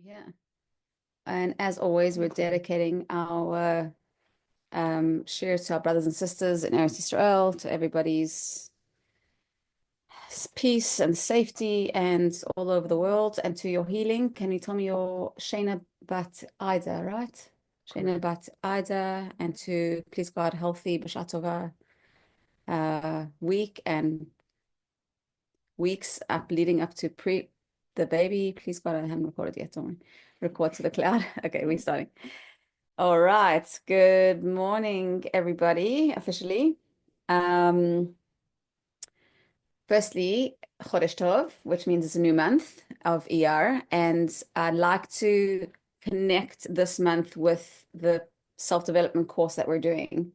Yeah. And as always, we're dedicating our shares to our brothers and sisters in Eretz Israel, to everybody's peace and safety and all over the world, and to your healing. Can you tell me your Shana Bat Ida, right? Shana Bat Ida, and to please God, healthy B'Shatova week and weeks up leading up to pre the baby. Please God, I haven't recorded yet. Don't record to the cloud. Okay, we're starting. All right. Good morning, everybody, officially. Um, Firstly, Chodesh Tov, which means it's a new month of Iyar, and I'd like to connect this month with the self-development course that we're doing.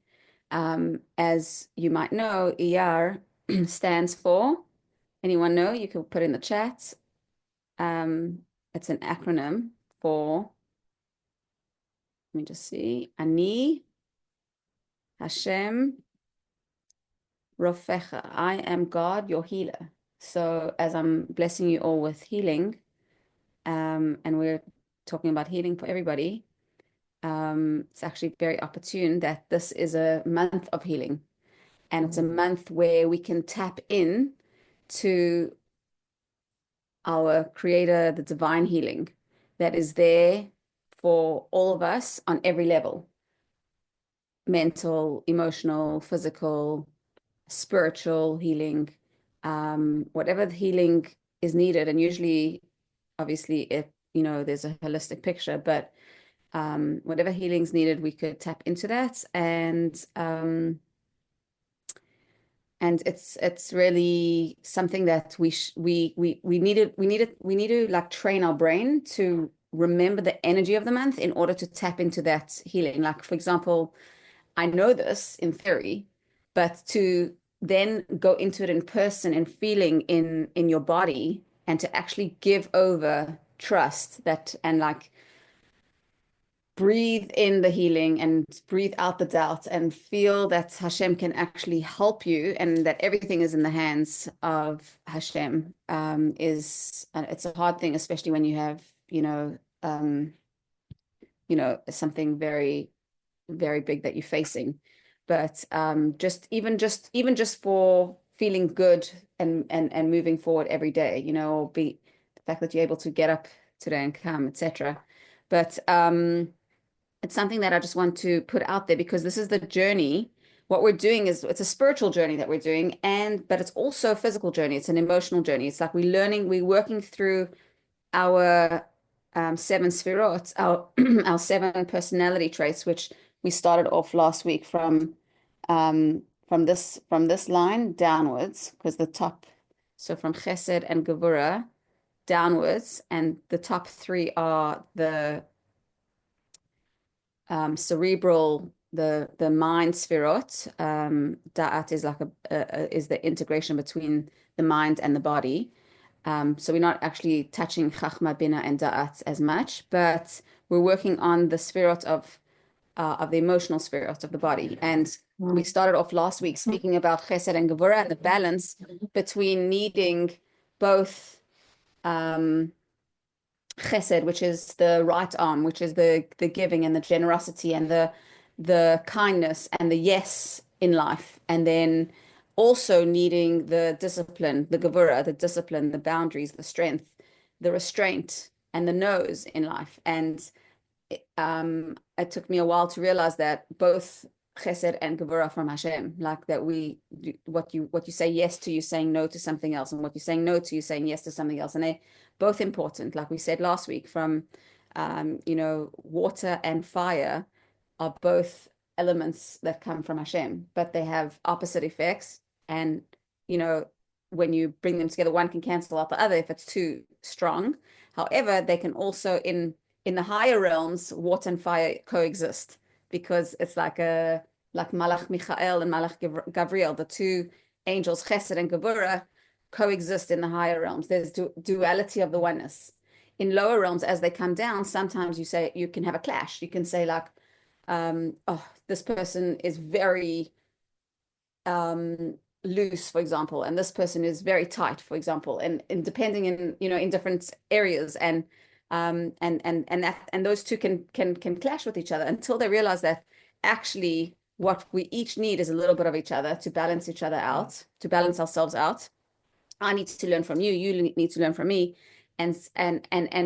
As you might know, Iyar stands for, anyone know? You can put in the chat. It's an acronym for, let me just see, Ani Hashem Rofecha. I am God, your healer. So as I'm blessing you all with healing, and we're talking about healing for everybody, it's actually very opportune that this is a month of healing. And it's a month where we can tap in to our creator, the divine healing that is there for all of us on every level: mental, emotional, physical, spiritual healing, whatever the healing is needed. And usually, obviously, there's a holistic picture, but whatever healing's needed, we could tap into that. And it's really something that we need to like train our brain to remember the energy of the month in order to tap into that healing. Like, for example, I know this in theory, but to then go into it in person and feeling in your body, and to actually give over trust that, and like breathe in the healing and breathe out the doubt, and feel that Hashem can actually help you, and that everything is in the hands of Hashem, is it's a hard thing, especially when you have, something very very big that you're facing. But just for feeling good and moving forward every day, or be the fact that you're able to get up today and come, etc. But it's something that I just want to put out there, because this is the journey. What we're doing is, it's a spiritual journey that we're doing, but it's also a physical journey. It's an emotional journey. It's like we're working through our seven sfirot, our our seven personality traits, which we started off last week from this line downwards, because the top, so from Chesed and Gevurah downwards, and the top three are the cerebral, the mind sfirot. Da'at is like is the integration between the mind and the body. So we're not actually touching Chachma, Bina, and Da'at as much, but we're working on the spirit of the emotional spirit of the body. And we started off last week speaking about Chesed and Gevurah, and the balance between needing both Chesed, which is the right arm, which is the giving and the generosity and the kindness and the yes in life, and then also needing the discipline, the Gevurah, the discipline, the boundaries, the strength, the restraint, and the no's in life. And it took me a while to realize that both Chesed and Gevurah from Hashem, like that what you say yes to, you're saying no to something else, and what you're saying no to, you're saying yes to something else, and they both important. Like we said last week, from water and fire are both elements that come from Hashem, but they have opposite effects. And when you bring them together, one can cancel out the other if it's too strong. However, they can also, in the higher realms, water and fire coexist, because it's like Malach Michael and Malach Gabriel, the two angels, Chesed and Gevurah, coexist in the higher realms. There's duality of the oneness. In lower realms, as they come down, sometimes you can have a clash. You can say like, oh, this person is very loose, for example, and this person is very tight, for example, and depending in different areas. And And those two can clash with each other until they realize that actually what we each need is a little bit of each other to balance each other out, to balance ourselves out. I need to learn from you, you need to learn from me. And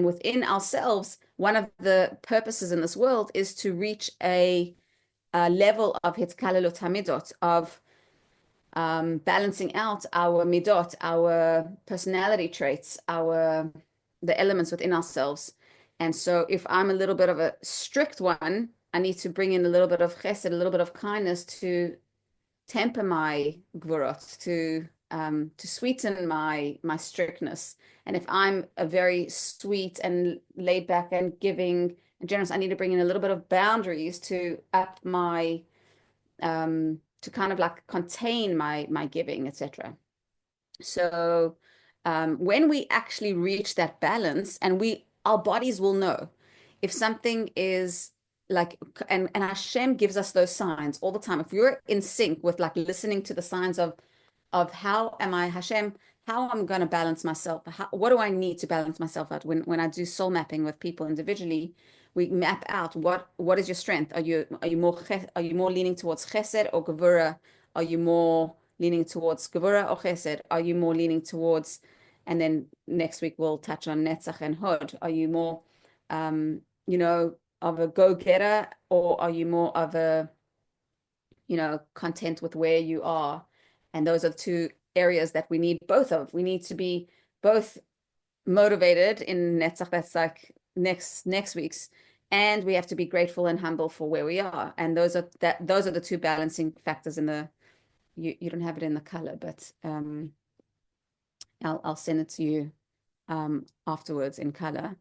within ourselves, one of the purposes in this world is to reach a level of hitkalalut hamidot, of balancing out our midot, our personality traits, the elements within ourselves. And so if I'm a little bit of a strict one, I need to bring in a little bit of chesed, a little bit of kindness to temper my gvurot, to sweeten my strictness. And if I'm a very sweet and laid back and giving and generous, I need to bring in a little bit of boundaries to up my to kind of like contain my giving, etc. So when we actually reach that balance, and our bodies will know if something is like, and Hashem gives us those signs all the time. If you're in sync with like listening to the signs of how am I, Hashem, how I'm going to balance myself. What do I need to balance myself out? When I do soul mapping with people individually, we map out what is your strength. Are you more leaning towards chesed or gevura? Are you more leaning towards gevura or chesed? Are you more leaning towards, and then next week we'll touch on netzach and hod. Are you more, of a go-getter, or are you more of a, content with where you are? And those are the two areas that we need both of. We need to be both motivated in Netzach, that's like next week's, and we have to be grateful and humble for where we are. And those are the two balancing factors in the, you don't have it in the color, but I'll send it to you afterwards in color.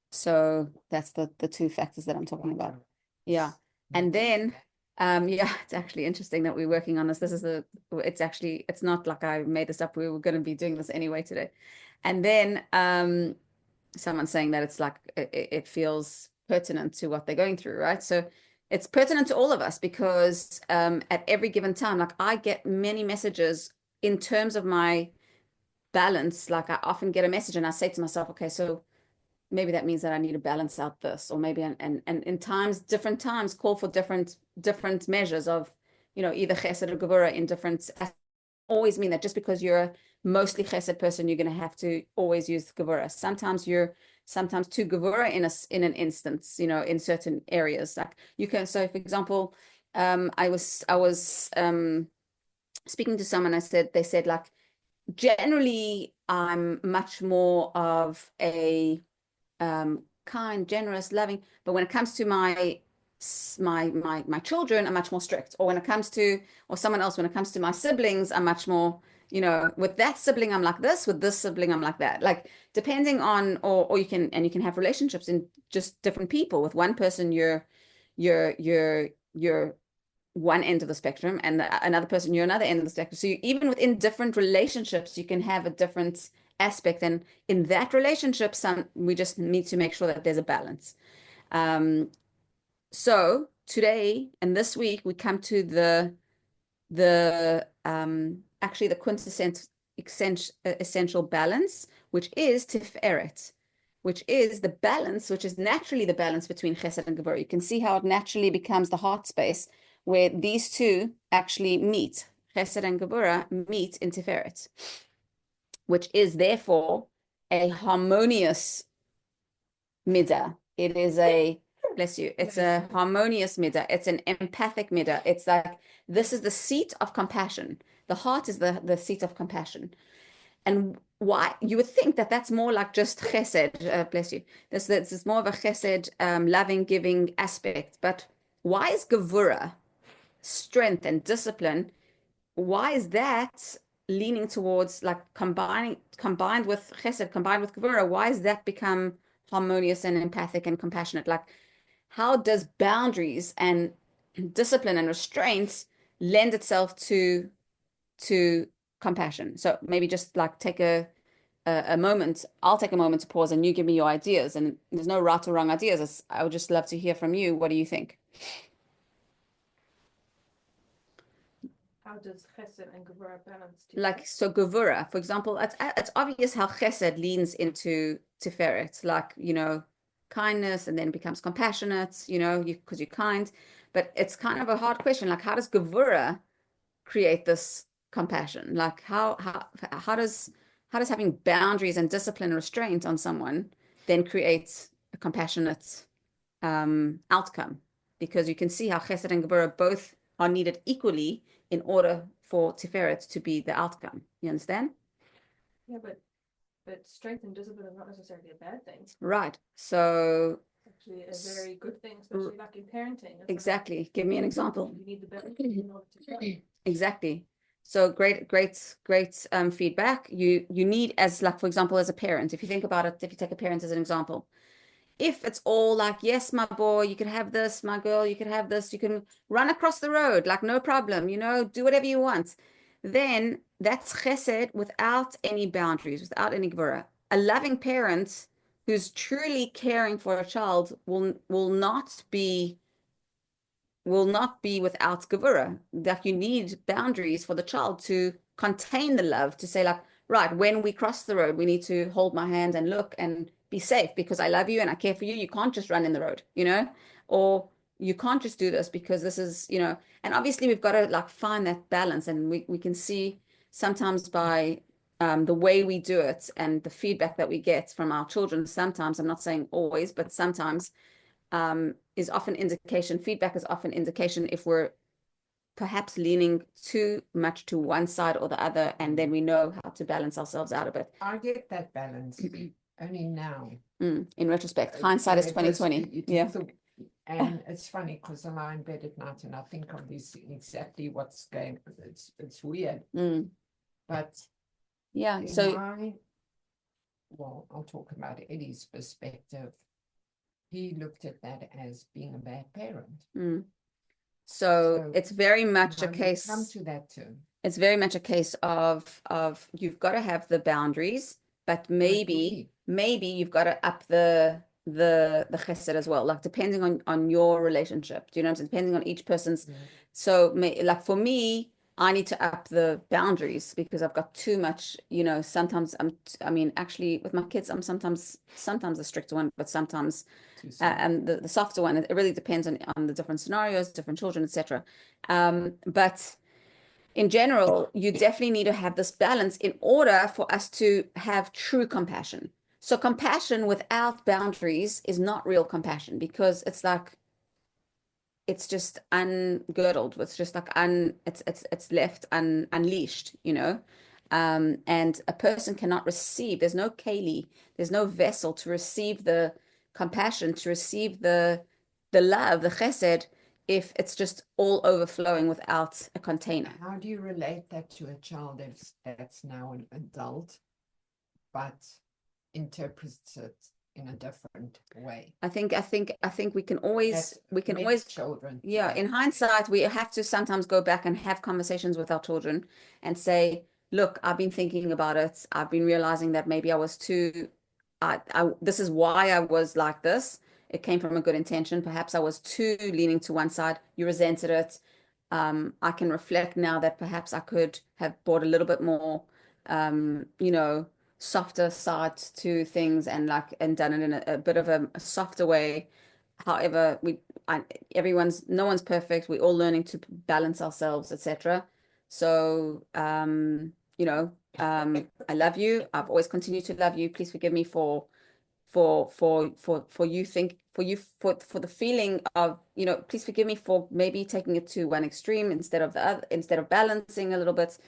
So that's the two factors that I'm talking about. Yeah. And then yeah, it's actually interesting that we're working on this. It's not like I made this up. We were going to be doing this anyway today. And then someone saying that it's like it feels pertinent to what they're going through, right? So it's pertinent to all of us because at every given time, like I get many messages in terms of my balance. Like I often get a message and I say to myself, okay, so maybe that means that I need to balance out this, or maybe and in different times call for different measures of, either chesed or gevura in different. Always mean that just because you're a mostly chesed person, you're going to have to always use gevura. Sometimes too gevura in an instance, in certain areas. Like you can. So, for example, I was speaking to someone. They said like generally I'm much more of a kind, generous, loving, but when it comes to my children, I'm much more strict. Or when it comes to, or someone else, when it comes to my siblings, I'm much more, with that sibling I'm like this, with this sibling I'm like that. Like depending on, or you can have relationships in just different people. With one person you're one end of the spectrum, and another person you're another end of the spectrum. So even within different relationships you can have a different aspect, and in that relationship we just need to make sure that there's a balance. So today and this week we come to actually the quintessential essential balance, which is tiferet, which is the balance, which is naturally the balance between chesed and gevura. You can see how it naturally becomes the heart space where these two actually meet. Chesed and gevura meet in tiferet, which is therefore a harmonious midah. It is bless you, it's a harmonious midah. It's an empathic midah. It's like, this is the seat of compassion. The heart is the seat of compassion. And why you would think that that's more like just chesed, bless you. This is more of a chesed, loving, giving aspect. But why is gevura, strength and discipline, why is that leaning towards like combined with chesed, combined with gevura? Why does that become harmonious and empathic and compassionate? Like, how does boundaries and discipline and restraints lend itself to compassion? So maybe just like take a moment. I'll take a moment to pause and you give me your ideas. And there's no right or wrong ideas. I would just love to hear from you. What do you think? How does chesed and gevura balance? Like, so gevura, for example, it's obvious how chesed leans into tiferet, like, kindness, and then becomes compassionate, because you're kind. But it's kind of a hard question. Like, how does gevura create this compassion? Like, how does having boundaries and discipline and restraint on someone then create a compassionate outcome? Because you can see how chesed and gevura both are needed equally in order for tiferet to be the outcome. You understand? Yeah, but strength and discipline is not necessarily a bad thing. Right. So it's actually a very good thing, especially like in parenting. Exactly. Like, give me an example. You need the balance in order to grow. Exactly. So great feedback. You need, as like, for example, as a parent, if you think about it, if you take a parent as an example, if it's all like, yes, my boy, you can have this, my girl, you can have this, you can run across the road, like, no problem, do whatever you want, then that's chesed without any boundaries, without any gvura. A loving parent who's truly caring for a child will not be without gevura. That you need boundaries for the child to contain the love, to say, like, right, when we cross the road, we need to hold my hand and look and be safe because I love you and I care for you. You can't just run in the road, or you can't just do this because this is, and obviously we've got to like find that balance. And we can see sometimes by the way we do it and the feedback that we get from our children, sometimes, I'm not saying always, but sometimes, is often indication, feedback is often indication if we're perhaps leaning too much to one side or the other, and then we know how to balance ourselves out of it. I get that balance only now. In retrospect, hindsight is 2020. Yeah. And it's funny because I lie in bed at night and I think of this exactly what's going on. It's weird. But yeah, well, I'll talk about Eddie's perspective. He looked at that as being a bad parent. So it's very much a case. Come to that too. It's very much a case of you've got to have the boundaries, but maybe you've got to up the chesed as well, like depending on your relationship. Do you know what I'm saying? Depending on each person's. So like for me, I need to up the boundaries because I've got too much, sometimes actually with my kids, I'm sometimes the stricter one, but sometimes and the softer one. It really depends on the different scenarios, different children, etc. But in general, you definitely need to have this balance in order for us to have true compassion. So compassion without boundaries is not real compassion, because it's like, it's just ungirdled. It's just like it's left unleashed, and a person cannot receive. There's no keli, there's no vessel to receive the compassion, to receive the love, the chesed, if it's just all overflowing without a container. How do you relate that to a child that's now an adult, but interprets it in a different way? I think we can always children. Yeah, in hindsight, we have to sometimes go back and have conversations with our children and say, look, I've been thinking about it. I've been realizing that maybe I was too, this is why I was like this. It came from a good intention. Perhaps I was too leaning to one side. You resented it. I can reflect now that perhaps I could have brought a little bit more, softer side to things, and done it in a bit of a softer way. However, no one's perfect. We're all learning to balance ourselves, etc. So, I love you. I've always continued to love you. Please forgive me for the feeling of, please forgive me for maybe taking it to one extreme instead of the other, instead of balancing a little bit,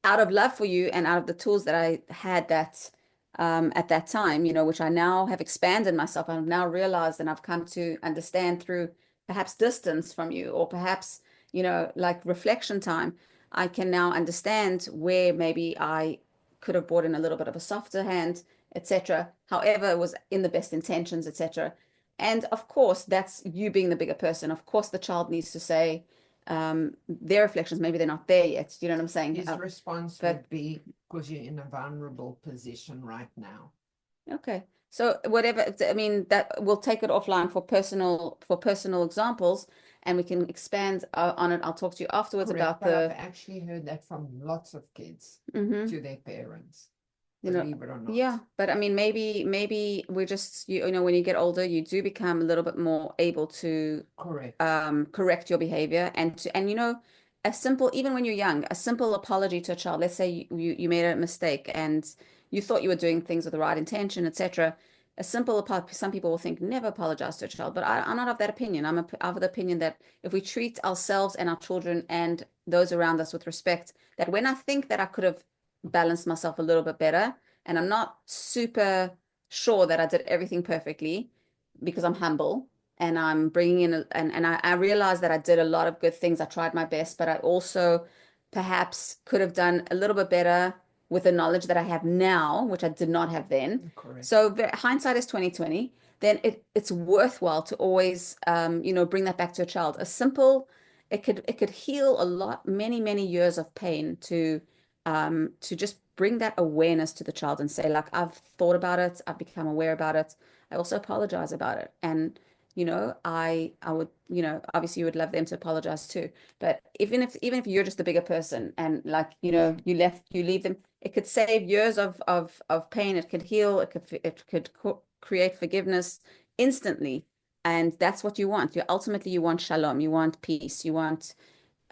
out of love for you and out of the tools that I had that at that time, which I now have expanded myself. I've now realized, and I've come to understand through perhaps distance from you, or perhaps, like reflection time, I can now understand where maybe I could have brought in a little bit of a softer hand, etc. However, it was in the best intentions, etc. And of course, that's you being the bigger person. Of course, the child needs to say their reflections. Maybe they're not there yet. Do you know what I'm saying? His response would be, because you're in a vulnerable position right now. Okay. So whatever, that we'll take it offline for personal examples. and we can expand on it. I'll talk to you afterwards Correct, about but I've the actually heard that from lots of kids Mhm. to their parents, You know, believe it or not. yeah, but I mean, maybe we're just you know, when you get older, you do become a little bit more able to Correct. correct your behavior and you know, a simple, even when you're young, a simple apology to a child. Let's say you made a mistake and you thought you were doing things with the right intention, etc. A simple apology. Some people will think never apologize to a child, but I'm not of that opinion. I'm of the opinion that if we treat ourselves and our children and those around us with respect, that when I think that I could have balanced myself a little bit better, and I'm not super sure that I did everything perfectly because I'm humble and I'm bringing in and I realized that I did a lot of good things. I tried my best, but I also perhaps could have done a little bit better with the knowledge that I have now, which I did not have then. Correct. So hindsight is 2020. Then it's worthwhile to always you know, bring that back to a child. A simple, it could heal a lot, many years of pain to just bring that awareness to the child and say, like, I've thought about it, I've become aware about it. I also apologize about it. And you know, I would, you know, obviously you would love them to apologize too. But even if you're just the bigger person and like, you know, you leave them, it could save years of pain. It could heal. It could create forgiveness instantly. And that's what you want. You ultimately you want shalom. You want peace. You want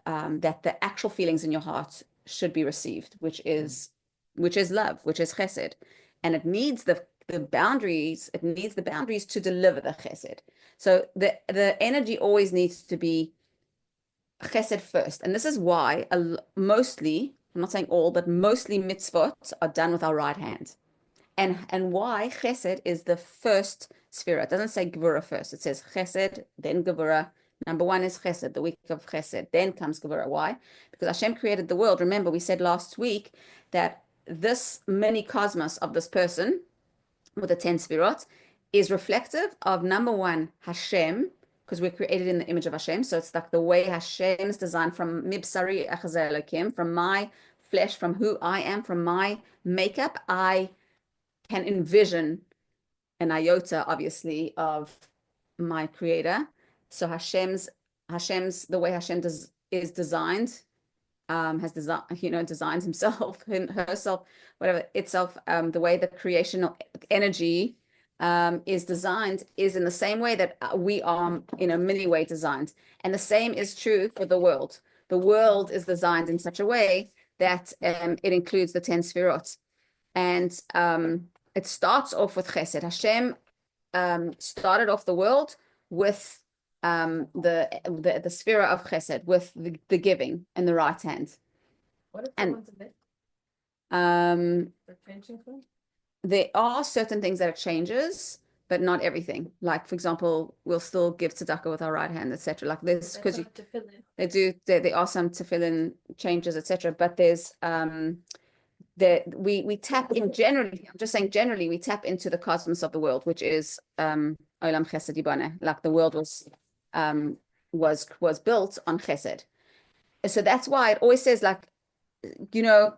that the actual feelings in your heart should be received, which is love, which is chesed, and it needs the boundaries. It needs the boundaries to deliver the chesed. So the energy always needs to be chesed first, and this is why mostly, I'm not saying all, but mostly mitzvot are done with our right hand and why chesed is the first sphere. It doesn't say gevura first. It says chesed, then gevura. Number one is chesed, the week of chesed. Then comes gevura. Why? Because Hashem created the world. Remember, we said last week that this mini cosmos of this person with the 10 sfirot is reflective of number one, Hashem, because we're created in the image of Hashem. So it's like the way Hashem is designed from mibsari achazeh elokim, from my flesh, from who I am, from my makeup. I can envision an iota, obviously, of my creator. So Hashem's the way Hashem is designed, has designed, you know, designed himself and herself, whatever itself, the way the creational energy is designed is in the same way that we are in a mini way designed. And the same is true for the world. The world is designed in such a way that it includes the 10 sfirot. And it starts off with chesed. Hashem started off the world with the sphere of chesed, with the giving in the right hand. What if And someone's a bit they're changing things? there are certain things that it changes, but not everything. Like, for example, we'll still give tzedakah with our right hand, etc. Like this, because That's to fill in. they do there are some tefillin changes, etc. But there's that we tap in generally, I'm just saying generally, we tap into the cosmos of the world, which is olam chesed yibane, like the world was built on chesed. So that's why it always says, like, you know,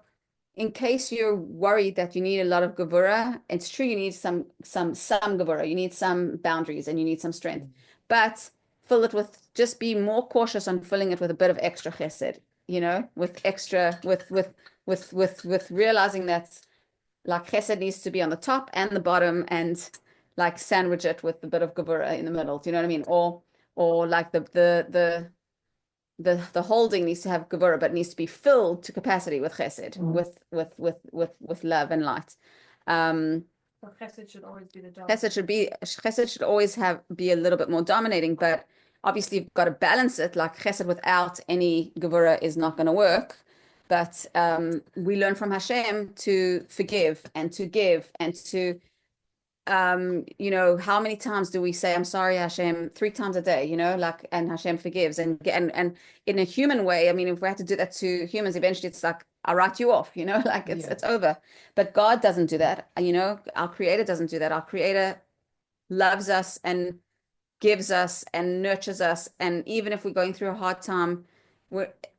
in case you're worried that you need a lot of gevura, it's true you need some gevura, you need some boundaries and you need some strength, but fill it with, just be more cautious on filling it with a bit of extra chesed, you know, with extra with realizing that like chesed needs to be on the top and the bottom and like sandwich it with a bit of gevura in the middle. Do you know what I mean? Or like the holding needs to have gevura, but needs to be filled to capacity with chesed, with love and light. So chesed should always be the dominant. Chesed should always be a little bit more dominating, but obviously you've got to balance it. Like chesed without any gevura is not going to work. But we learn from Hashem to forgive and to give and to you know, how many times do we say, I'm sorry, Hashem, 3 times a day, you know, like, and Hashem forgives and in a human way, I mean, if we had to do that to humans, eventually it's like, I'll write you off, you know, like it's over. But God doesn't do that. You know, our creator doesn't do that. Our creator loves us and gives us and nurtures us. And even if we're going through a hard time,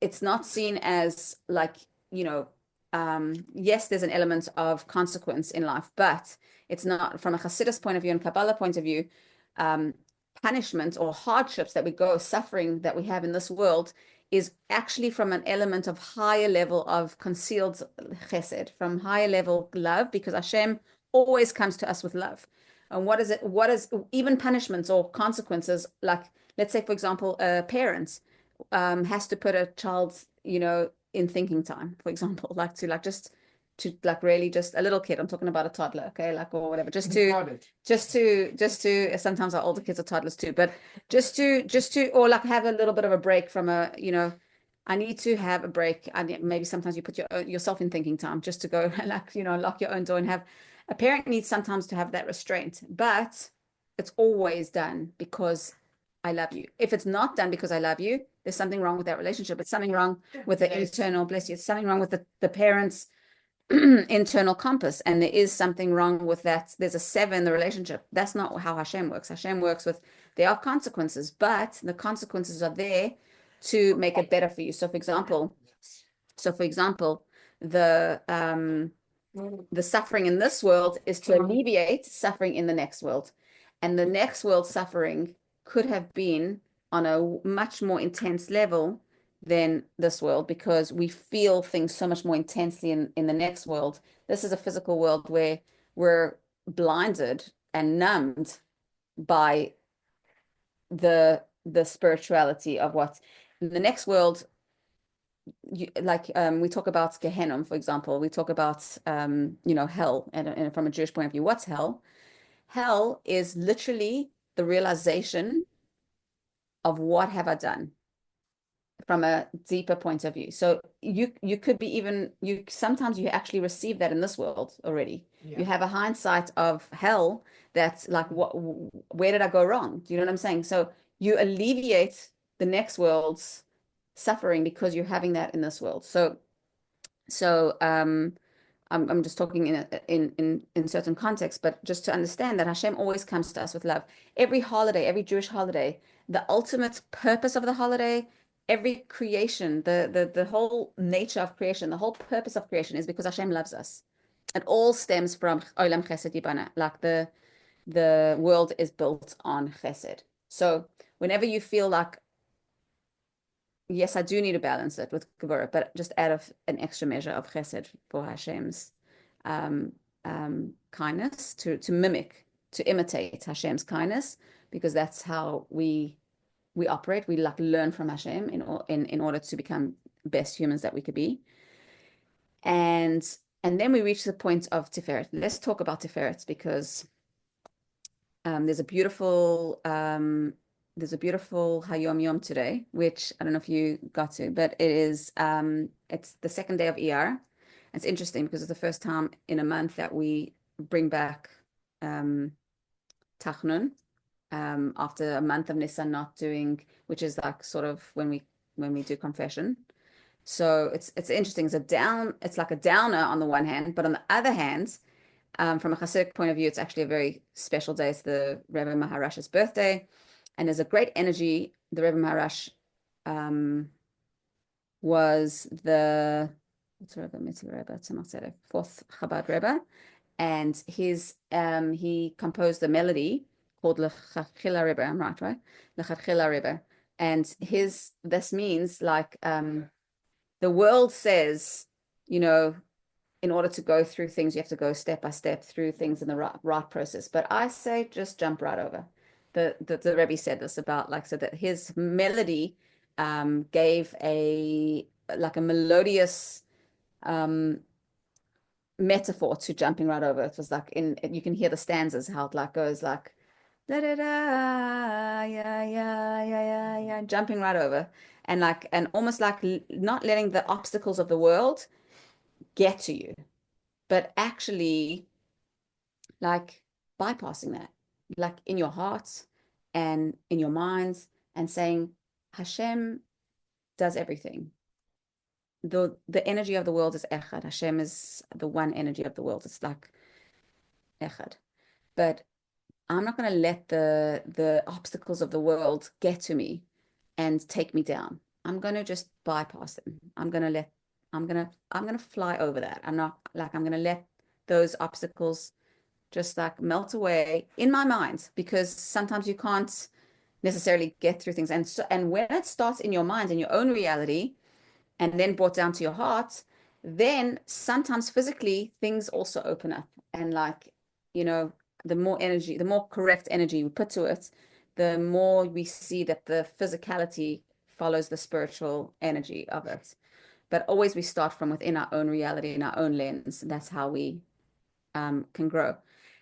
it's not seen as like, you know, yes, there's an element of consequence in life, but it's not from a Hasidus point of view and Kabbalah point of view. punishment or hardships that we go, suffering that we have in this world is actually from an element of higher level of concealed chesed, from higher level love, because Hashem always comes to us with love. And what is it? What is even punishments or consequences? Like, let's say, for example, a parent has to put a child's, in thinking time, for example, like really just a little kid. I'm talking about a toddler, okay, like or whatever, sometimes our older kids are toddlers too, but just to or like have a little bit of a break from I need to have a break. And maybe sometimes you put yourself in thinking time just to go like, lock your own door and have a parent needs sometimes to have that restraint, but it's always done because I love you. If it's not done because I love you, there's something wrong with that relationship. It's something wrong with the internal, bless you, it's something wrong with the parents' internal compass. And there is something wrong with that. There's a 7 in the relationship. That's not how Hashem works. Hashem works with, there are consequences, but the consequences are there to make it better for you. So for example, the suffering in this world is to alleviate suffering in the next world. And the next world suffering could have been on a much more intense level than this world, because we feel things so much more intensely in the next world. This is a physical world where we're blinded and numbed by the spirituality of what in the next world. We talk about Gehenna, for example. We talk about hell, and from a Jewish point of view, what's hell? Hell is literally the realization of what have I done from a deeper point of view. So you could be sometimes you actually receive that in this world already. Yeah. You have a hindsight of hell that's like, where did I go wrong? Do you know what I'm saying? So you alleviate the next world's suffering because you're having that in this world. So I'm just talking in certain contexts, but just to understand that Hashem always comes to us with love. Every holiday, every Jewish holiday, the ultimate purpose of the holiday, every creation, the whole nature of creation, the whole purpose of creation is because Hashem loves us. It all stems from Olam Chesed Yibana, like the world is built on Chesed. So whenever you feel like, yes, I do need to balance it with Gevurah, but just add an extra measure of Chesed for Hashem's kindness to mimic, to imitate Hashem's kindness, because that's how we operate. We like learn from Hashem in order to become best humans that we could be. And then we reach the point of Tiferet. Let's talk about Tiferet, because there's a beautiful Hayom Yom today, which I don't know if you got to, but it's the second day of Iyar. It's interesting because it's the first time in a month that we bring back Tachnun after a month of Nisan not doing, which is like sort of when we do confession. So it's interesting. It's like a downer on the one hand, but on the other hand, from a Hasidic point of view, it's actually a very special day. It's the Rebbe Maharash's birthday, and there's a great energy. The Rebbe Maharash was the fourth Chabad Rebbe, and he composed a melody called L'Chachila Rebbe. I'm right? L'Chachila Rebbe, and this means like the world says, in order to go through things, you have to go step by step through things in the right process. But I say just jump right over. The Rebbe said this about so that his melody gave a melodious metaphor to jumping right over. It was like you can hear the stanzas, how it goes like da da da yeah yeah yeah yeah yeah, jumping right over, and almost like not letting the obstacles of the world get to you, but actually bypassing that, in your hearts and in your minds, and saying Hashem does everything. The energy of the world is Echad. Hashem is the one energy of the world. It's like Echad. But I'm not going to let the obstacles of the world get to me and take me down. I'm going to just bypass them. I'm going to fly over that. I'm going to let those obstacles just melt away in my mind, because sometimes you can't necessarily get through things. And so, and when it starts in your mind, in your own reality, and then brought down to your heart, then sometimes physically things also open up. And like, you know, the more energy, the more correct energy we put to it, the more we see that the physicality follows the spiritual energy of it. But always we start from within our own reality, in our own lens. That's how we can grow.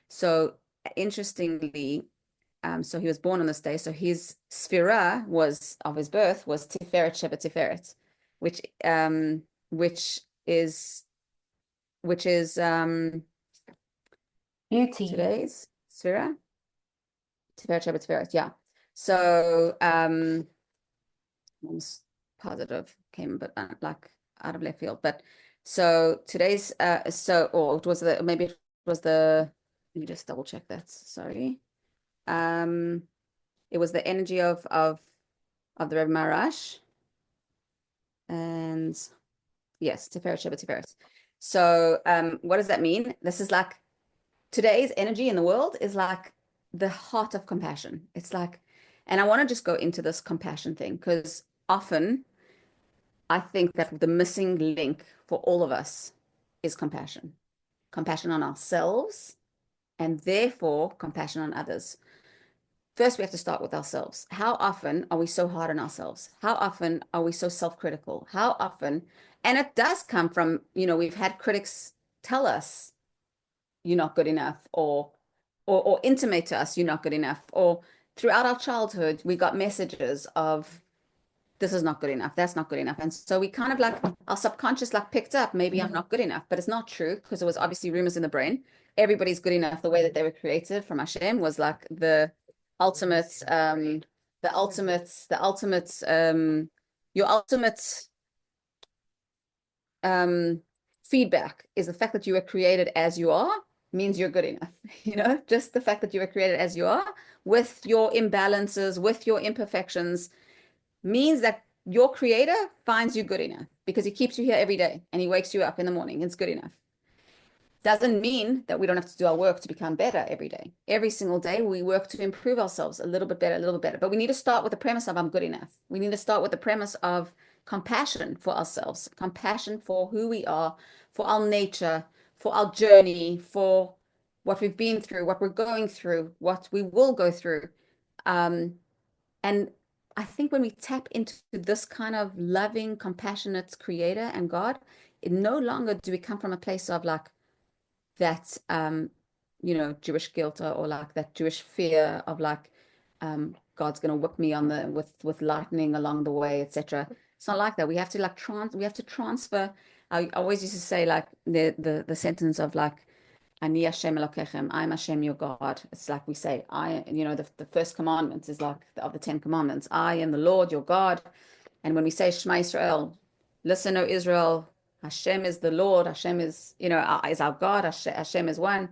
So interestingly, so he was born on this day. So his sphera was of his birth was Tiferet Sheba Tiferet, which which is which is Beauty. today's sphera. Tiferet Sheba Tiferet, yeah. So I'm positive came but like out of left field. But so today's so or it was the maybe it was the let me just double check that. Sorry. It was the energy of the Rebbe Marash. And yes, Tiferet Sheba Tiferet. So what does that mean? This is like today's energy in the world is like the heart of compassion. It's like, and I want to just go into this compassion thing because often I think that the missing link for all of us is compassion. Compassion on ourselves and therefore compassion on others. First, we have to start with ourselves. How often are we so hard on ourselves? How often are we so self-critical? How often, and it does come from, you know, we've had critics tell us you're not good enough, or intimate to us you're not good enough, or throughout our childhood we got messages of this is not good enough, that's not good enough. And so we kind of like our subconscious like picked up maybe I'm not good enough, but it's not true because it was obviously rumors in the brain. Everybody's good enough. The way that they were created from Hashem was like ultimate the ultimate your ultimate feedback is the fact that you were created as you are means you're good enough. You know, just the fact that you were created as you are with your imbalances, with your imperfections means that your creator finds you good enough because he keeps you here every day and he wakes you up in the morning. It's good enough. Doesn't mean that we don't have to do our work to become better every day. Every single day we work to improve ourselves a little bit better, a little bit better. But we need to start with the premise of I'm good enough. We need to start with the premise of compassion for ourselves, compassion for who we are, for our nature, for our journey, for what we've been through, what we're going through, what we will go through. And I think when we tap into this kind of loving, compassionate creator and God, it no longer do we come from a place of like that you know, Jewish guilt or like that Jewish fear of like God's gonna whip me on the with lightning along the way, etc. It's not like that. We have to like we have to transfer. I always used to say like the sentence of like Ani Hashem Elokechem, I'm Hashem your God. It's like we say, I, you know, the first commandment is like of the 10 commandments. I am the Lord your God. And when we say Shema Israel, listen, O Israel, Hashem is the Lord, Hashem is, you know, is our God, Hashem is one.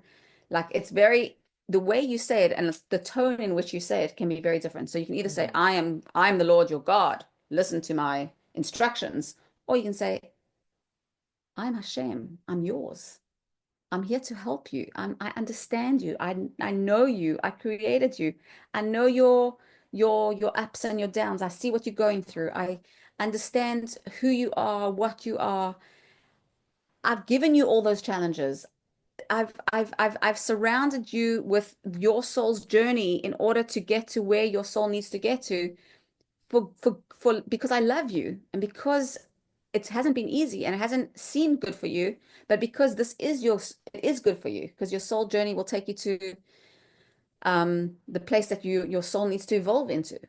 Like it's very, the way you say it and the tone in which you say it can be very different. So you can either say, I'm the Lord your God, listen to my instructions, or you can say, I'm Hashem, I'm yours. I'm here to help you. I understand you. I know you. I created you. I know your ups and your downs. I see what you're going through. I understand who you are, what you are. I've given you all those challenges. I've surrounded you with your soul's journey in order to get to where your soul needs to get to for because I love you and because it hasn't been easy and it hasn't seemed good for you, but because this is it is good for you because your soul journey will take you to the place that your soul needs to evolve into.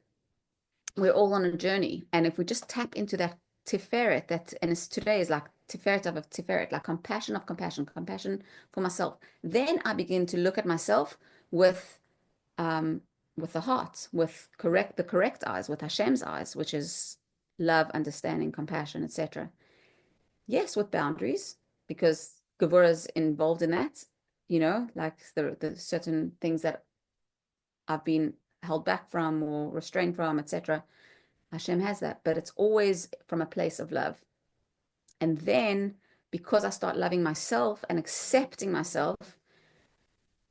We're all on a journey, and if we just tap into that tiferet, that and it's today is like tiferet of a tiferet, like compassion of compassion, compassion for myself, then I begin to look at myself with um, with the heart, with the correct eyes, with Hashem's eyes, which is love, understanding, compassion, etc. Yes, with boundaries, because Gevurah is involved in that, you know, like the certain things that I've been held back from or restrained from, etc. Hashem has that, but it's always from a place of love. And then because I start loving myself and accepting myself,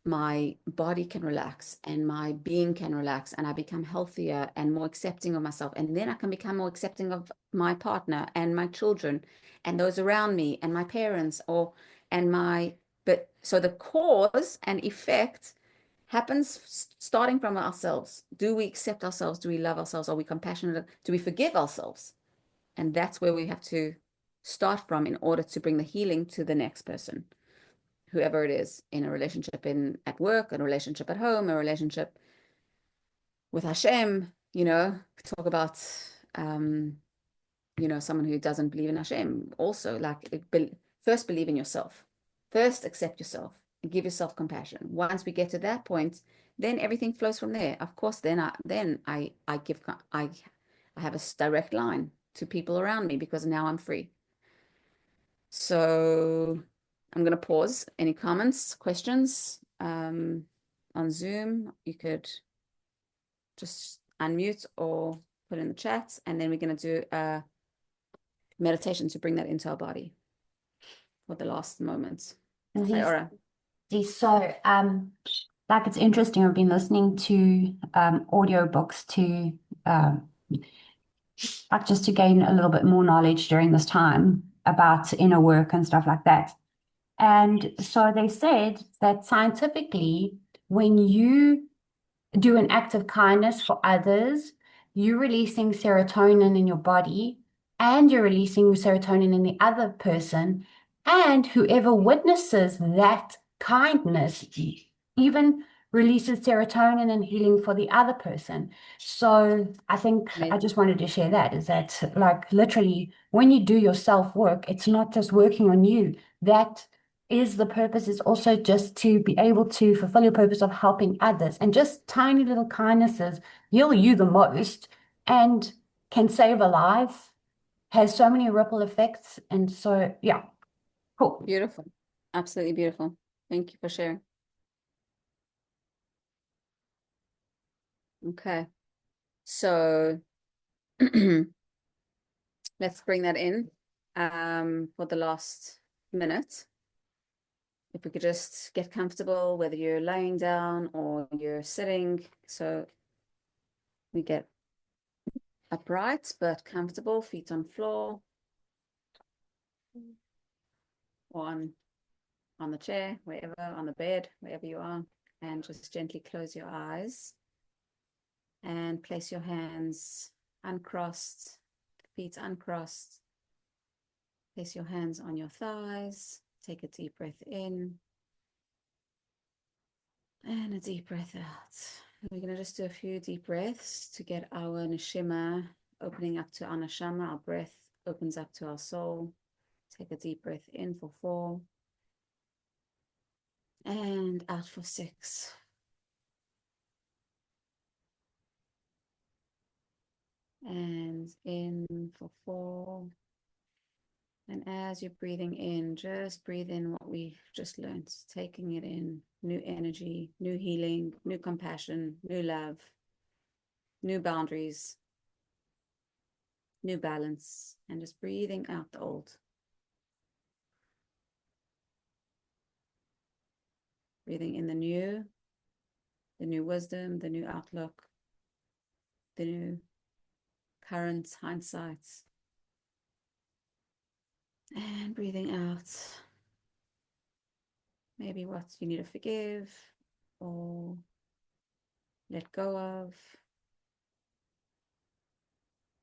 my body can relax and my being can relax, and I become healthier and more accepting of myself. And then I can become more accepting of my partner and my children and those around me and my parents but so the cause and effect happens starting from ourselves. Do we accept ourselves? Do we love ourselves? Are we compassionate? Do we forgive ourselves? And that's where we have to start from in order to bring the healing to the next person, whoever it is, in a relationship, in at work, a relationship at home, a relationship with Hashem. Talk about someone who doesn't believe in Hashem. Also, like, first believe in yourself, first accept yourself, and give yourself compassion. Once we get to that point, then everything flows from there. Of course, then I have a direct line to people around me because now I'm free. So I'm going to pause. Any comments, questions on Zoom? You could just unmute or put in the chat, and then we're going to do a meditation to bring that into our body for the last moments. Iyara. So, like, it's interesting. I've been listening to audiobooks to like just to gain a little bit more knowledge during this time about inner work and stuff like that. And so they said that scientifically, when you do an act of kindness for others, you're releasing serotonin in your body and you're releasing serotonin in the other person. And whoever witnesses that kindness even releases serotonin and healing for the other person. So I think I just wanted to share that, is that, like, literally when you do your self work, it's not just working on you. That is the purpose, is also just to be able to fulfill your purpose of helping others, and just tiny little kindnesses heal you the most and can save a life, has so many ripple effects. And so, yeah, cool. Beautiful. Absolutely beautiful. Thank you for sharing. Okay. So let's bring that in for the last minute. If we could just get comfortable, whether you're lying down or you're sitting, so we get upright but comfortable, feet on floor or on the chair, wherever, on the bed, wherever you are, and just gently close your eyes and place your hands uncrossed, feet uncrossed. Place your hands on your thighs. Take a deep breath in and a deep breath out. We're going to just do a few deep breaths to get our neshima opening up to our neshama. Our breath opens up to our soul. Take a deep breath in for 4 and out for 6. And in for 4. And as you're breathing in, just breathe in what we've just learned, taking it in, new energy, new healing, new compassion, new love, new boundaries, new balance, and just breathing out the old. Breathing in the new wisdom, the new outlook, the new current hindsights. And breathing out maybe what you need to forgive or let go of.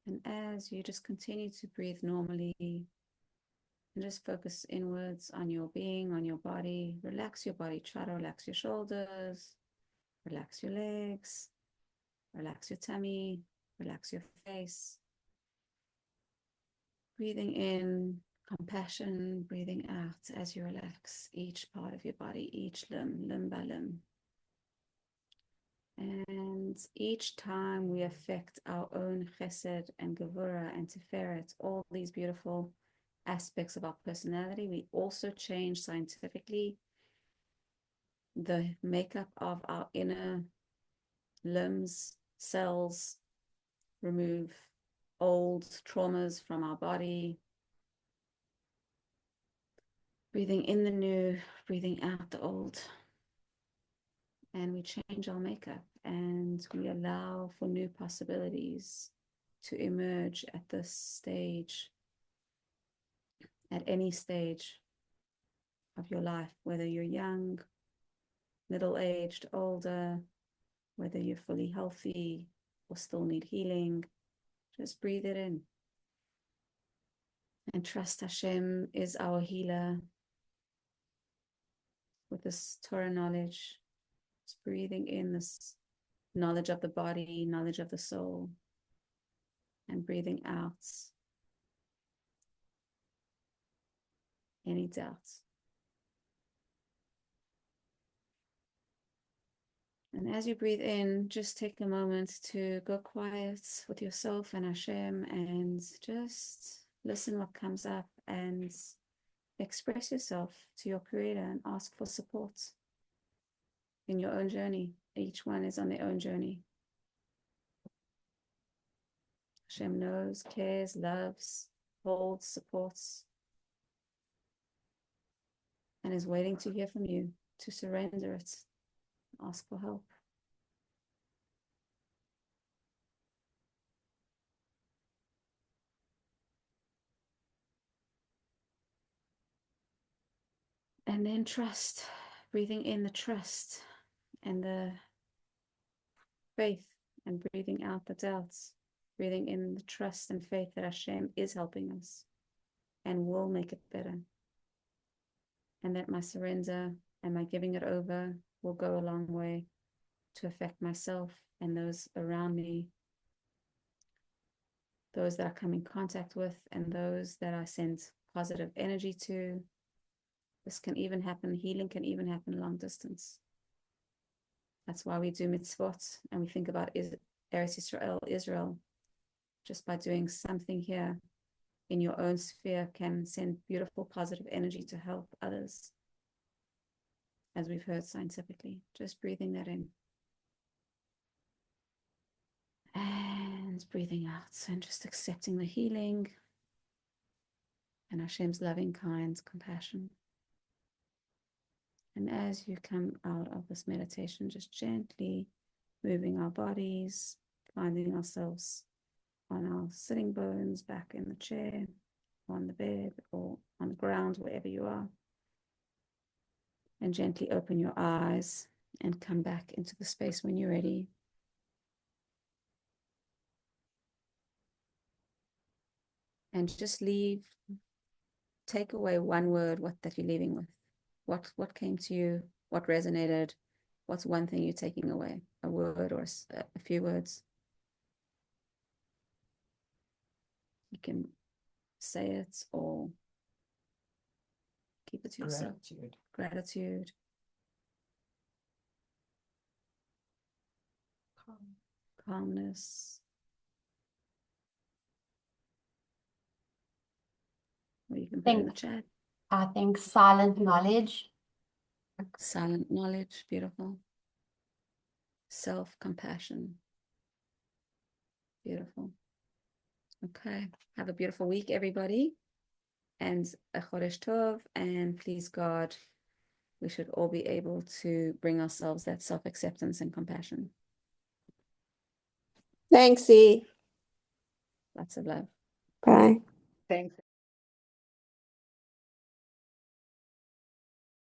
And as you just continue to breathe normally and just focus inwards on your being, on your body, relax your body. Try to relax your shoulders, relax your legs, relax your tummy, relax your face. Breathing in compassion, breathing out as you relax each part of your body, each limb, limb by limb. And each time we affect our own chesed and gevura and tiferet, all these beautiful aspects of our personality, we also change scientifically the makeup of our inner limbs, cells, remove old traumas from our body. Breathing in the new, breathing out the old. and we change our makeup and we allow for new possibilities to emerge at this stage, at any stage of your life, whether you're young, middle-aged, older, whether you're fully healthy or still need healing. Just breathe it in and trust Hashem is our healer with this Torah knowledge. Just breathing in this knowledge of the body, knowledge of the soul, and breathing out any doubts. And as you breathe in, just take a moment to go quiet with yourself and Hashem and just listen what comes up and express yourself to your Creator and ask for support in your own journey. Each one is on their own journey. Hashem knows, cares, loves, holds, supports, and is waiting to hear from you, to surrender it, ask for help. And then trust, breathing in the trust and the faith, and breathing out the doubts, breathing in the trust and faith that Hashem is helping us and will make it better. And that my surrender and my giving it over will go a long way to affect myself and those around me, those that I come in contact with, and those that I send positive energy to. This can even happen, healing can even happen long distance. That's why we do mitzvot and we think about Eretz Israel. Just by doing something here in your own sphere can send beautiful positive energy to help others, as we've heard scientifically. Just breathing that in and breathing out, and just accepting the healing and Hashem's loving, kind compassion. And as you come out of this meditation, just gently moving our bodies, finding ourselves on our sitting bones, back in the chair, on the bed, or on the ground, wherever you are. And gently open your eyes and come back into the space when you're ready. And just take away one word that you're leaving with. What came to you? What resonated? What's one thing you're taking away? A word or a few words? You can say it or keep it to yourself. Gratitude. Gratitude. Calmness. Or you can put it in the chat. I think silent knowledge. Silent knowledge. Beautiful. Self-compassion. Beautiful. Okay. Have a beautiful week, everybody. And a Chodesh Tov. And please, God, we should all be able to bring ourselves that self-acceptance and compassion. Thanks, E. Lots of love. Bye. Thanks.